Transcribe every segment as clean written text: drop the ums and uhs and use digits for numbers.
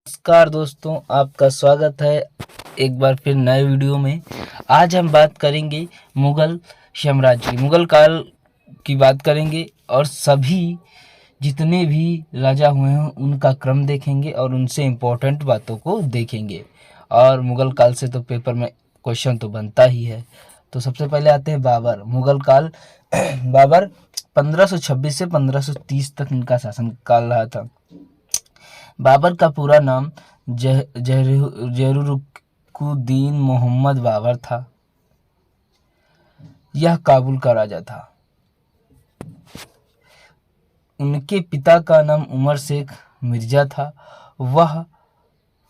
नमस्कार दोस्तों, आपका स्वागत है एक बार फिर नए वीडियो में। आज हम बात करेंगे मुगल साम्राज्य की, मुगल काल की बात करेंगे और सभी जितने भी राजा हुए हैं उनका क्रम देखेंगे और उनसे इम्पोर्टेंट बातों को देखेंगे। और मुगल काल से तो पेपर में क्वेश्चन तो बनता ही है। तो सबसे पहले आते हैं बाबर। मुगल काल बाबर 1526 से 1530 तक इनका शासन काल रहा था। बाबर का पूरा नाम जहरूरुद्दीन मोहम्मद बाबर था। यह काबुल का राजा था। उनके पिता का नाम उमर शेख मिर्जा था। वह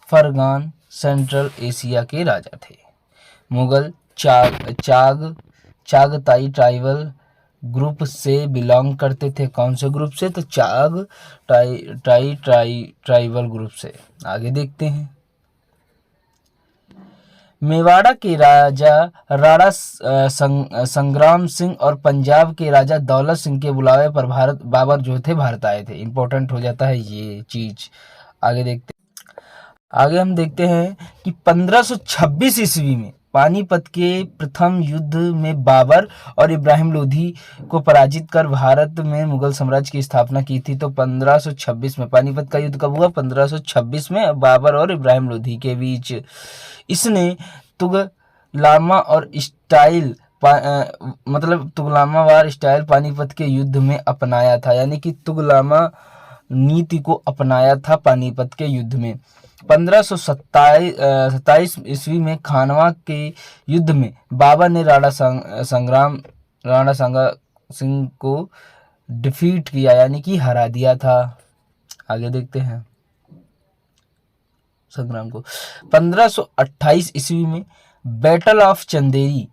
फरगान सेंट्रल एशिया के राजा थे। मुगल चागताई ट्राइबल ग्रुप से बिलोंग करते थे। कौन से ग्रुप से? तो ट्राइबल ग्रुप से। आगे देखते हैं। मेवाड़ा के राजा राणा संग्राम सिंह और पंजाब के राजा दौलत सिंह के बुलावे पर बाबर जो थे भारत आए थे। इंपॉर्टेंट हो जाता है ये चीज। आगे हम देखते हैं कि 1526 ईस्वी में पानीपत के प्रथम युद्ध में बाबर और इब्राहिम लोधी को पराजित कर भारत में मुगल साम्राज्य की स्थापना की थी। तो 1526 में पानीपत का युद्ध कब हुआ? 1526 में बाबर और इब्राहिम लोधी के बीच। इसने तुगलमा और स्टाइल तुगलमावार स्टाइल पानीपत के युद्ध में अपनाया था, यानी कि तुगलमा नीति को अपनाया था पानीपत के युद्ध में। 1527 ईस्वी में खानवा के युद्ध में बाबर ने राणा सांगा सिंह को डिफीट किया, यानी कि हरा दिया था। आगे देखते हैं संग्राम को। 1528 ईस्वी में बैटल ऑफ चंदेरी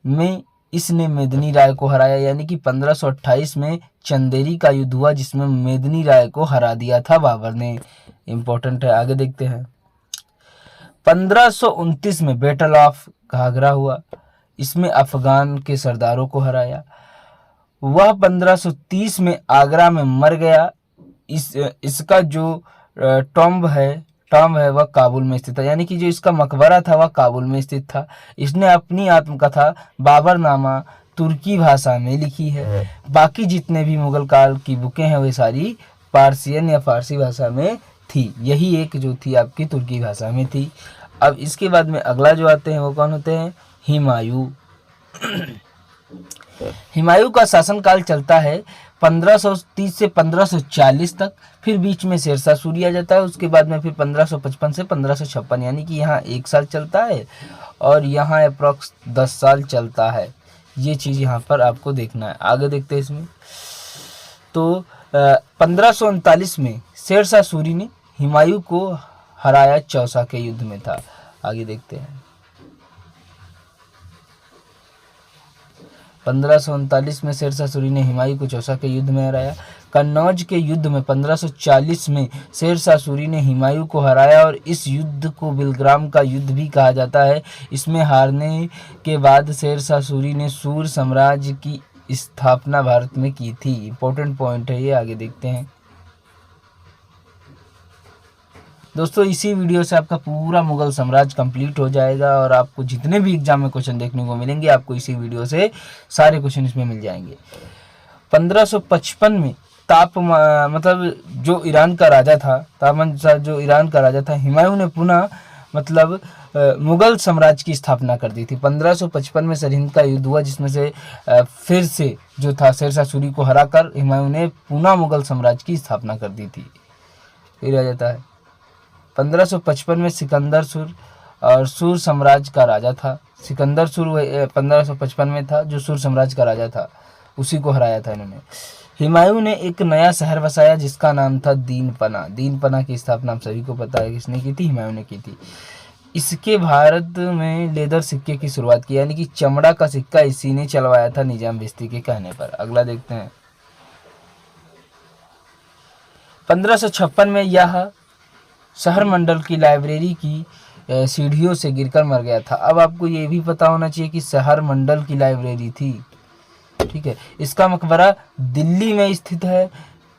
में इसने मेदिनी राय को हराया, यानी कि 1528 में चंदेरी का युद्ध हुआ जिसमें मेदिनी राय को हरा दिया था बाबर ने। इंपॉर्टेंट है। आगे देखते हैं। 1529 में बैटल ऑफ घाघरा हुआ। इसमें अफगान के सरदारों को हराया। वह 1530 में आगरा में मर गया। इसका जो टॉम्ब है वह काबुल में स्थित था, यानी कि जो इसका मकबरा था वह काबुल में स्थित था। इसने अपनी आत्मकथा बाबरनामा तुर्की भाषा में लिखी है। बाकी जितने भी मुगल काल की बुकें हैं वे सारी पारसियन या फारसी भाषा में थी। यही एक जो थी आपकी तुर्की भाषा में थी। अब इसके बाद में अगला जो आते हैं वो कौन होते हैं? हुमायूं। हुमायूं का शासनकाल चलता है 1530 से 1540 तक। फिर बीच में शेरशाह सूरी आ जाता है। उसके बाद में फिर 1555 से 1556, यानी कि यहाँ 1 साल चलता है और यहाँ अप्रॉक्स 10 साल चलता है। ये चीज़ यहाँ पर आपको देखना है। आगे देखते हैं इसमें। तो 1539 में शेरशाह सूरी ने हुमायूं को हराया, चौसा के युद्ध में था। आगे देखते हैं। 1539 में शेरशाह सूरी ने हुमायूं को चौसा के युद्ध में हराया। कन्नौज के युद्ध में 1540 में शेरशाह सूरी ने हुमायूं को हराया और इस युद्ध को बिलग्राम का युद्ध भी कहा जाता है। इसमें हारने के बाद शेरशाह सूरी ने सूर साम्राज्य की स्थापना भारत में की थी। इंपॉर्टेंट पॉइंट है ये। आगे देखते हैं दोस्तों। इसी वीडियो से आपका पूरा मुगल साम्राज्य कंप्लीट हो जाएगा और आपको जितने भी एग्जाम में क्वेश्चन देखने को मिलेंगे आपको इसी वीडियो से सारे क्वेश्चन इसमें मिल जाएंगे। 1555 में जो ईरान का राजा था, हुमायूं ने पुनः मुगल साम्राज्य की स्थापना कर दी थी। 1555 में सरहिंद का युद्ध हुआ जिसमें से फिर से जो था शेरशाह सूरी को हराकर हुमायूं ने पुनः मुगल साम्राज्य की स्थापना कर दी थी। फिर आ जाता है 1555 में सिकंदर सुर और सूर साम्राज्य का राजा था। सिकंदर सुर 1555 में था जो सूर साम्राज्य का राजा था, उसी को हराया था इन्होंने। हुमायूं ने एक नया शहर बसाया जिसका नाम था दीनपना। दीनपना की स्थापना आप सभी को पता है किसने की थी? हुमायूं ने की थी। इसके भारत में लेदर सिक्के की शुरुआत की, यानी कि चमड़ा का सिक्का इसी ने चलवाया था निजाम बिस्ती के कहने पर। अगला देखते हैं। 1556 में यह शहर मंडल की लाइब्रेरी की सीढ़ियों से गिरकर मर गया था। अब आपको ये भी पता होना चाहिए कि शहर मंडल की लाइब्रेरी थी, ठीक है। इसका मकबरा दिल्ली में स्थित है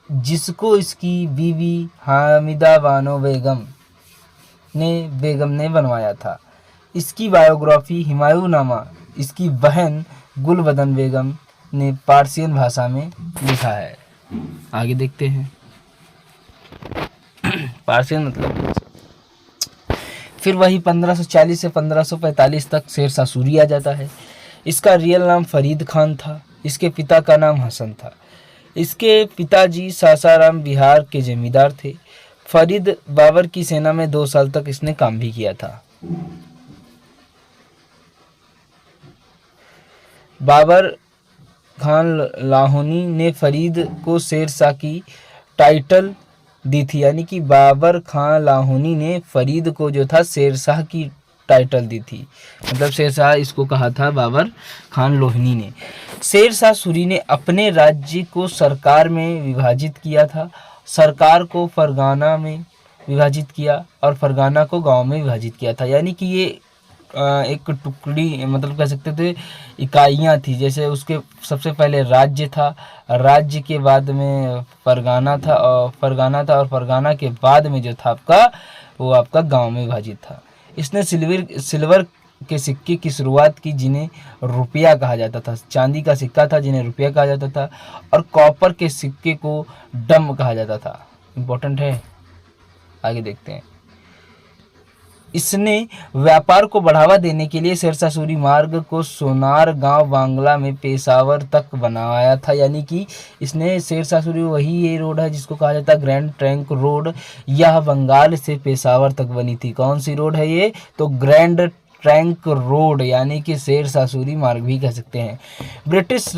जिसको इसकी बीवी हामिदा बानो बेगम ने बेगम ने बनवाया था। इसकी बायोग्राफी हुमायूंनामा इसकी बहन गुलबदन बेगम ने पार्सियन भाषा में लिखा है। आगे देखते हैं। पार्सियन मतलब फिर वही 1540 से 1545 तक शेरशाह सूरी आ जाता है। इसका रियल नाम फरीद खान था। इसके पिता का नाम हसन था। इसके पिताजी सासाराम बिहार के जमींदार थे। फरीद बाबर की सेना में 2 साल तक इसने काम भी किया था। बाबर खान लाहौनी ने फरीद को शेरशाह की टाइटल दी थी, यानी कि बाबर खान लाहौनी ने फरीद को जो था शेरशाह की टाइटल दी थी। मतलब शेरशाह इसको कहा था बाबर खान लोहनी ने। शेरशाह सूरी ने अपने राज्य को सरकार में विभाजित किया था। सरकार को फरगाना में विभाजित किया और फरगाना को गांव में विभाजित किया था। यानी कि ये एक टुकड़ी मतलब कह सकते थे इकाइयाँ थी। जैसे उसके सबसे पहले राज्य था, राज्य के बाद में फरगाना था और फरगाना के बाद में जो था आपका वो आपका गांव में विभाजित था। इसने सिल्वर के सिक्के की शुरुआत की जिन्हें रुपया कहा जाता था। चांदी का सिक्का था जिन्हें रुपया कहा जाता था और कॉपर के सिक्के को डम कहा जाता था। इम्पोर्टेंट है, आगे देखते हैं। इसने व्यापार को बढ़ावा देने के लिए शेरशाह सूरी मार्ग को सोनार गांव बांग्ला में पेशावर तक बनाया था। यानी कि इसने शेरशाह सूरी वही ये रोड है जिसको कहा जाता है ग्रैंड ट्रंक रोड। यह बंगाल से पेशावर तक बनी थी। कौन सी रोड है ये? तो ग्रैंड ट्रंक रोड, यानी कि शेरशाह सूरी मार्ग भी कह सकते हैं। ब्रिटिश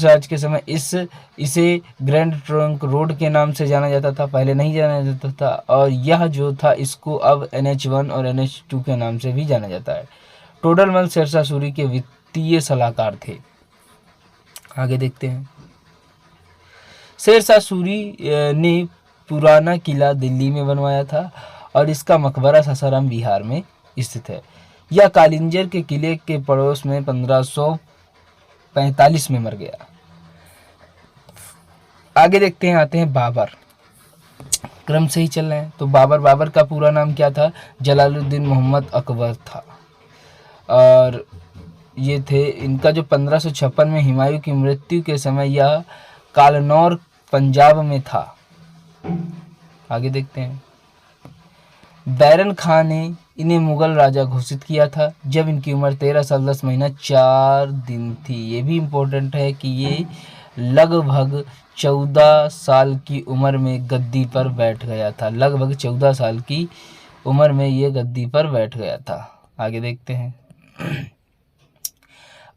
राज के समय इसे ग्रैंड ट्रंक रोड के नाम से जाना जाता था, पहले नहीं जाना जाता था। और यह जो था इसको अब NH1 और NH2 के नाम से भी जाना जाता है। टोडरमल शेरशाह सूरी के वित्तीय सलाहकार थे। आगे देखते हैं। शेरशाह सूरी ने पुराना किला दिल्ली में बनवाया था और इसका मकबरा सासाराम बिहार में स्थित है। यह कालिंजर के किले के पड़ोस में 1545 में मर गया। आगे देखते हैं, आते हैं बाबर। क्रम से ही चल रहे हैं। तो बाबर का पूरा नाम क्या था? जलालुद्दीन मोहम्मद अकबर था। और ये थे इनका जो 1556 में हुमायूं की मृत्यु के समय यह कालनौर पंजाब में था। आगे देखते हैं। बैरन खान ने इन्हें मुगल राजा घोषित किया था जब इनकी उम्र 13 साल 10 महीना 4 दिन थी। ये भी इम्पोर्टेंट है कि ये लगभग 14 साल की उम्र में गद्दी पर बैठ गया था। लगभग 14 साल की उम्र में ये गद्दी पर बैठ गया था। आगे देखते हैं।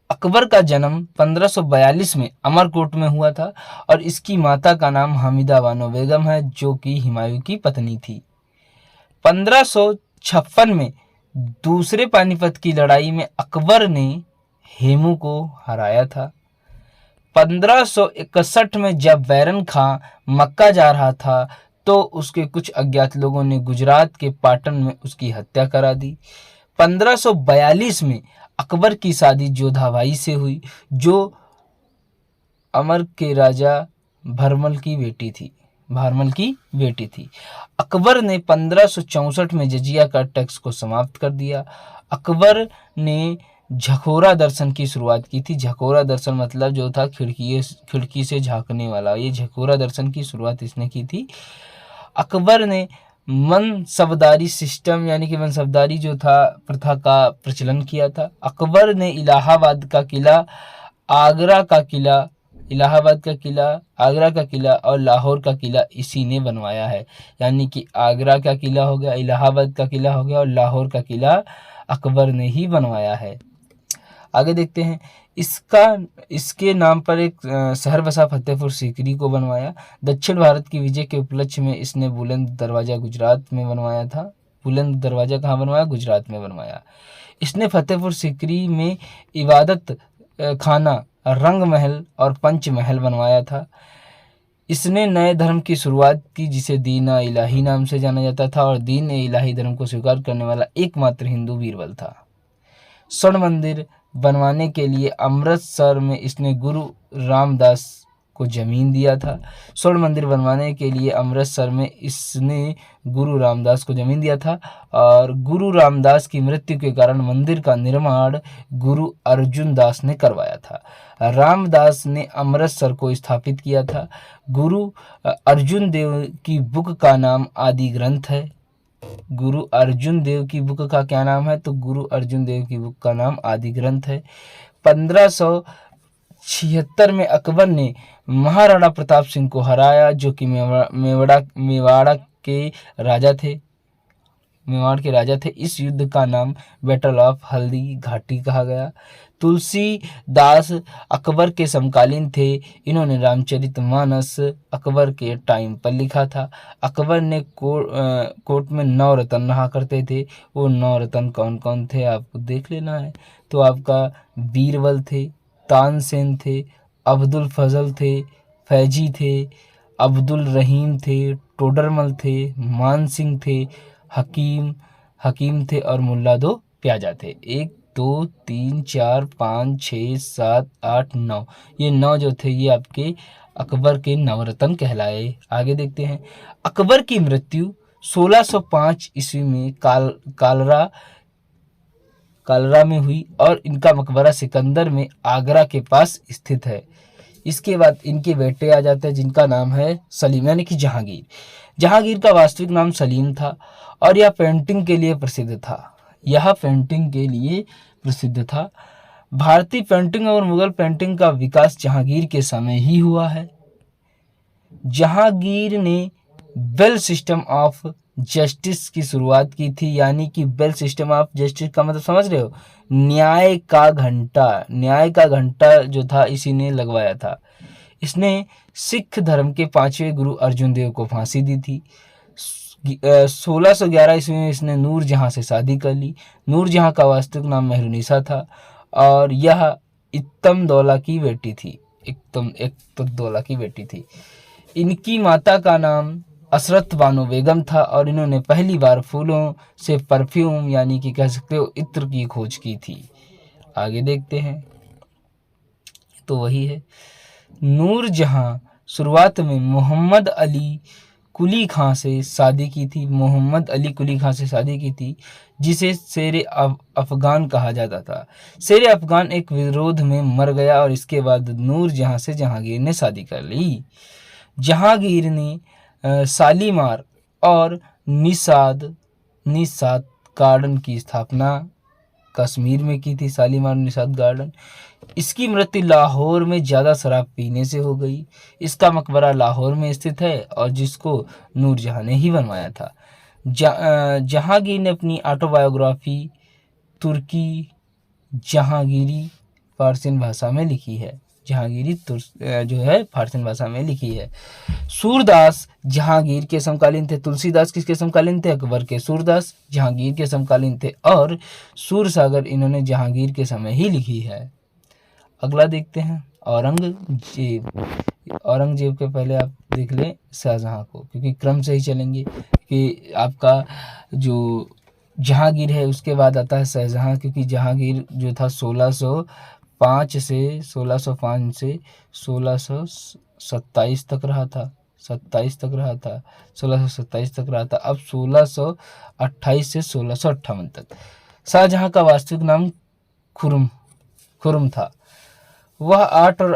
अकबर का जन्म 1542 में अमरकोट में हुआ था और इसकी माता का नाम हामिदा बानो बेगम है जो कि हुमायूं की पत्नी थी। 1556 में दूसरे पानीपत की लड़ाई में अकबर ने हेमू को हराया था। 1561 में जब बैरन खां मक्का जा रहा था तो उसके कुछ अज्ञात लोगों ने गुजरात के पाटन में उसकी हत्या करा दी। 1542 में अकबर की शादी जोधाबाई से हुई जो अमर के राजा भरमल की बेटी थी। अकबर ने 1564 में जजिया का टैक्स को समाप्त कर दिया। अकबर ने झकोरा दर्शन की शुरुआत की थी। झकोरा दर्शन मतलब जो था खिड़की से झांकने वाला, ये झकोरा दर्शन की शुरुआत इसने की थी। अकबर ने मनसबदारी सिस्टम यानी कि मनसबदारी जो था प्रथा का प्रचलन किया था। अकबर ने इलाहाबाद का किला, आगरा का किला और लाहौर का किला इसी ने बनवाया है। यानी कि आगरा का किला हो गया, इलाहाबाद का किला हो गया और लाहौर का किला अकबर ने ही बनवाया है। आगे देखते हैं। इसके नाम पर एक शहर बसा फतेहपुर सीकरी को बनवाया। दक्षिण भारत की विजय के उपलक्ष्य में इसने बुलंद दरवाजा गुजरात में बनवाया था। बुलंद दरवाजा कहाँ बनवाया? गुजरात में बनवाया। इसने फतेहपुर सीकरी में इबादत खाना, रंग महल और पंच महल बनवाया था। इसने नए धर्म की शुरुआत की जिसे दीन इलाही नाम से जाना जाता था और दीन इलाही धर्म को स्वीकार करने वाला एकमात्र हिंदू बीरबल था। स्वर्ण मंदिर बनवाने के लिए अमृतसर में इसने गुरु रामदास को जमीन दिया था। स्वर्ण मंदिर बनवाने के लिए अमृतसर में इसने गुरु रामदास को जमीन दिया था और गुरु रामदास की मृत्यु के कारण मंदिर का निर्माण गुरु अर्जुन दास ने करवाया था। रामदास ने अमृतसर को स्थापित किया था। गुरु अर्जुन देव की बुक का नाम आदि ग्रंथ है। गुरु अर्जुन देव की बुक का क्या नाम है? तो गुरु अर्जुन देव की बुक का नाम आदि ग्रंथ है। 1576 में अकबर ने महाराणा प्रताप सिंह को हराया, जो कि मेवाड़ा के राजा थे। मेवाड़ के राजा थे। इस युद्ध का नाम बैटल ऑफ हल्दी घाटी कहा गया। तुलसीदास अकबर के समकालीन थे। इन्होंने रामचरितमानस अकबर के टाइम पर लिखा था। अकबर ने कोर्ट में 9 रत्न रहा करते थे। वो 9 रत्न कौन कौन थे आपको देख लेना है। तो आपका बीरबल थे, तानसेन थे, अब्दुल फजल थे, फैजी थे, अब्दुल रहीम थे, टोडरमल थे, मान सिंह थे, हकीम थे और मुल्ला दो प्याजा थे। 1 2 3 4 5 6 7 8 9, ये 9 जो थे ये आपके अकबर के नवरत्न कहलाए। आगे देखते हैं। अकबर की मृत्यु 1605 ईस्वी में कालरा में हुई और इनका मकबरा सिकंदर में आगरा के पास स्थित है। इसके बाद इनके बेटे आ जाते हैं जिनका नाम है सलीम, यानी कि जहांगीर। जहांगीर का वास्तविक नाम सलीम था और यह पेंटिंग के लिए प्रसिद्ध था। भारतीय पेंटिंग और मुगल पेंटिंग का विकास जहांगीर के समय ही हुआ है। जहांगीर ने बेल सिस्टम ऑफ जस्टिस की शुरुआत की थी, यानी कि बेल सिस्टम ऑफ जस्टिस का मतलब समझ रहे हो? न्याय का घंटा जो था इसी ने लगवाया था। इसने सिख धर्म के 5वें गुरु अर्जुन देव को फांसी दी थी। 1611 ईस्वी में इसने नूरजहां से शादी कर ली। नूरजहां का वास्तविक नाम मेहरुनिसा था और यह इत्तम-दौला की बेटी थी। इनकी माता का नाम असरत बानो बेगम था और इन्होंने पहली बार फूलों से परफ्यूम, यानी कि कह सकते हो इत्र की खोज की थी। आगे देखते हैं। तो वही है। नूरजहां शुरुआत में मोहम्मद अली कुली खां से शादी की थी, जिसे शेर अफगान कहा जाता था। शेर अफगान एक विरोध में मर गया और इसके बाद नूरजहां से जहांगीर ने शादी कर ली। जहांगीर ने शालीमार और निषाद गार्डन की स्थापना कश्मीर में की थी। शालीमार निषाद गार्डन। इसकी मृत्यु लाहौर में ज़्यादा शराब पीने से हो गई। इसका मकबरा लाहौर में स्थित है और जिसको नूरजहां ने ही बनवाया था। जहांगीर ने अपनी ऑटोबायोग्राफी तुर्की जहांगीरी फारसी भाषा में लिखी है। सूरदास जहांगीर के समकालीन थे। तुलसीदास किसके समकालीन थे? अकबर के। सूरदास जहांगीर के समकालीन थे और सूरसागर इन्होंने जहांगीर के समय ही लिखी है। अगला देखते हैं औरंगजेब के पहले आप देख लें शाहजहां को, क्योंकि क्रम से ही चलेंगे कि आपका जो जहांगीर है उसके बाद आता है शाहजहां, क्योंकि जहांगीर जो था 1605 से 1627 तक रहा था। 1627 तक रहा था। अब 1628 से 1658 तक। शाहजहां का वास्तविक नाम खुर्रम था। वह आर्ट और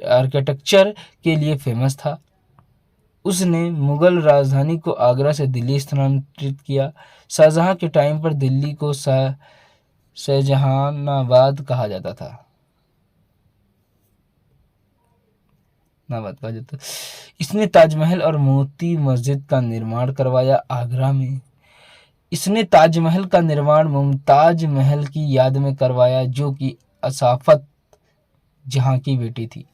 आर्किटेक्चर के लिए फेमस था। उसने मुगल राजधानी को आगरा से दिल्ली स्थानांतरित किया। शाहजहां के टाइम पर दिल्ली को शाहजहानाबाद कहा जाता था। इसने ताजमहल और मोती मस्जिद का निर्माण करवाया आगरा में। इसने ताजमहल का निर्माण मुमताज महल की याद में करवाया, जो कि असाफत जहां की बेटी थी।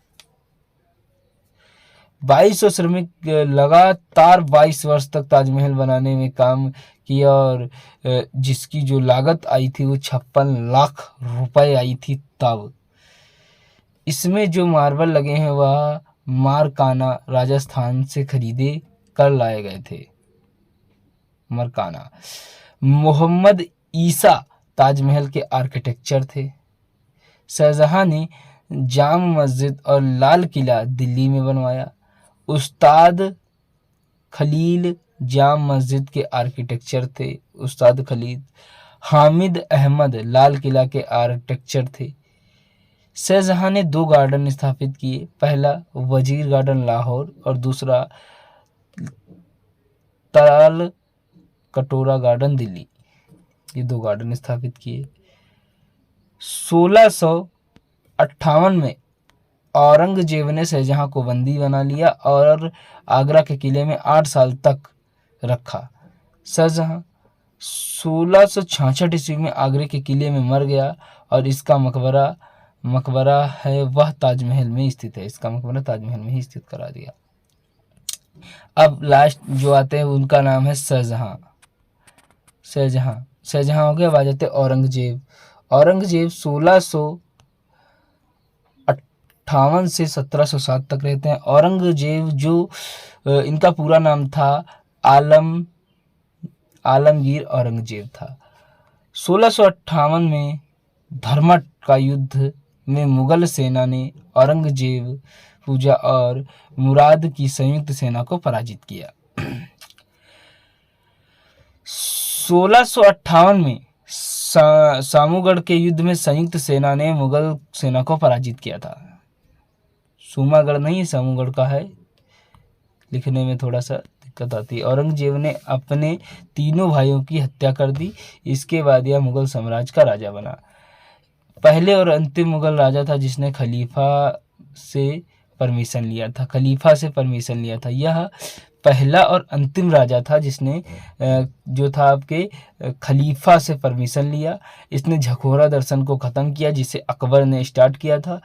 2200 श्रमिक लगातार 22 वर्ष तक ताजमहल बनाने में काम किया और जिसकी जो लागत आई थी वो 56 लाख रुपए आई थी। तब इसमें जो मार्बल लगे हैं वह मारकाना राजस्थान से खरीदे कर लाए गए थे। मरकाना। मोहम्मद ईसा ताजमहल के आर्किटेक्चर थे। शाहजहां ने जाम मस्जिद और लाल किला दिल्ली में बनवाया। उस्ताद खलील जाम मस्जिद के आर्किटेक्चर थे। उस्ताद खलील। हामिद अहमद लाल किला के आर्किटेक्चर थे। शाहजहां ने 2 गार्डन स्थापित किए, पहला वजीर गार्डन लाहौर और दूसरा ताल कटोरा गार्डन दिल्ली। ये 2 गार्डन स्थापित किए। 1658 में औरंगजेब ने शाहजहां को बंदी बना लिया और आगरा के किले में 8 साल तक रखा। शाहजहां 1666 ईस्वी में आगरे के किले में मर गया और इसका मकबरा है वह ताजमहल में स्थित है। इसका मकबरा ताजमहल में ही स्थित करा दिया। अब लास्ट जो आते हैं उनका नाम है शाहजहां हो गया। अब आ जाते औरंगजेब। औरंगजेब 1658 से 1707 तक रहते हैं। औरंगजेब जो इनका पूरा नाम था आलमगीर औरंगजेब था। 1658 में धर्मट का युद्ध में मुगल सेना ने औरंगजेब पूजा और मुराद की संयुक्त सेना को पराजित किया। 1658 में सामूगढ़ के युद्ध में संयुक्त सेना ने मुगल सेना को पराजित किया था। सूमागढ़ नहीं, सामूगढ़ का है, लिखने में थोड़ा सा दिक्कत आती है। औरंगजेब ने अपने तीनों भाइयों की हत्या कर दी। इसके बाद यह मुगल साम्राज्य का राजा बना। पहले और अंतिम मुगल राजा था जिसने खलीफा से परमिशन लिया था। यह पहला और अंतिम राजा था जिसने जो था आपके खलीफा से परमिशन लिया। इसने झकोरा दर्शन को ख़त्म किया जिसे अकबर ने स्टार्ट किया था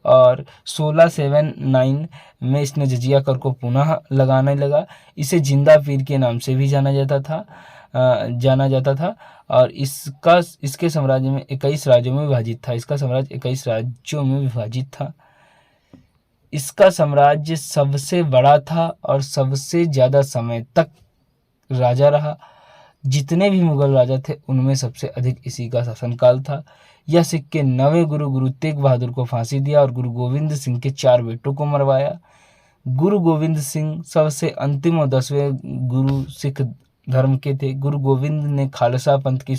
और 1679 में इसने जजिया कर को पुनः लगाने लगा। इसे जिंदा पीर के नाम से भी जाना जाता था और इसके साम्राज्य में 21 राज्यों में विभाजित था। इसका साम्राज्य 21 राज्यों में विभाजित था। इसका साम्राज्य सबसे बड़ा था और सबसे ज़्यादा समय तक राजा रहा। जितने भी मुगल राजा थे उनमें सबसे अधिक इसी का शासनकाल था। यह सिक्के 9वें गुरु तेग बहादुर को फांसी दिया और गुरु गोविंद सिंह के 4 बेटों को मरवाया। गुरु गोविंद सिंह सबसे अंतिम और 10वें गुरु सिख धर्म के थे। गुरु गोविंद ने खालसा पंथ की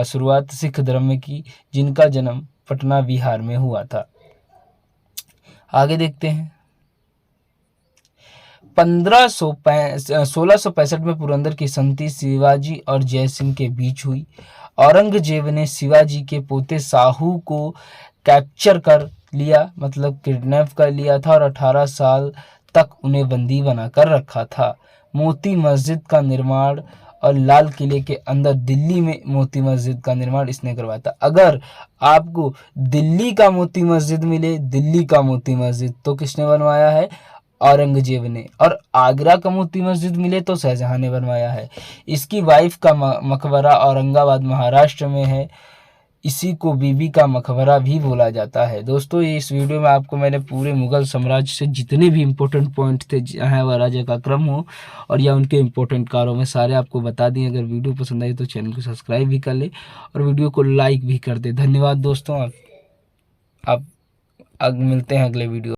शुरुआत सिख धर्म में की, जिनका जन्म पटना बिहार में हुआ था। आगे देखते हैं। 1665 में पुरंदर की संधि शिवाजी और जय सिंह के बीच हुई। औरंगजेब ने शिवाजी के पोते साहू को कैप्चर कर लिया, मतलब किडनैप कर लिया था और 18 साल तक उन्हें बंदी बनाकर रखा था। मोती मस्जिद का निर्माण और लाल किले के अंदर दिल्ली में मोती मस्जिद का निर्माण इसने करवाया था। अगर आपको दिल्ली का मोती मस्जिद मिले, दिल्ली का मोती मस्जिद, तो किसने बनवाया है? औरंगजेब ने। और आगरा का मोती मस्जिद मिले तो शाहजहां ने बनवाया है। इसकी वाइफ का मकबरा औरंगाबाद महाराष्ट्र में है। इसी को बीबी का मकबरा भी बोला जाता है। दोस्तों, ये इस वीडियो में आपको मैंने पूरे मुगल साम्राज्य से जितने भी इम्पोर्टेंट पॉइंट थे, चाहे वह राजा का क्रम हो और या उनके इम्पोर्टेंट कारों में, सारे आपको बता दिए। अगर वीडियो पसंद आई तो चैनल को सब्सक्राइब भी कर ले और वीडियो को लाइक भी कर दे। धन्यवाद दोस्तों। आप मिलते हैं अगले वीडियो।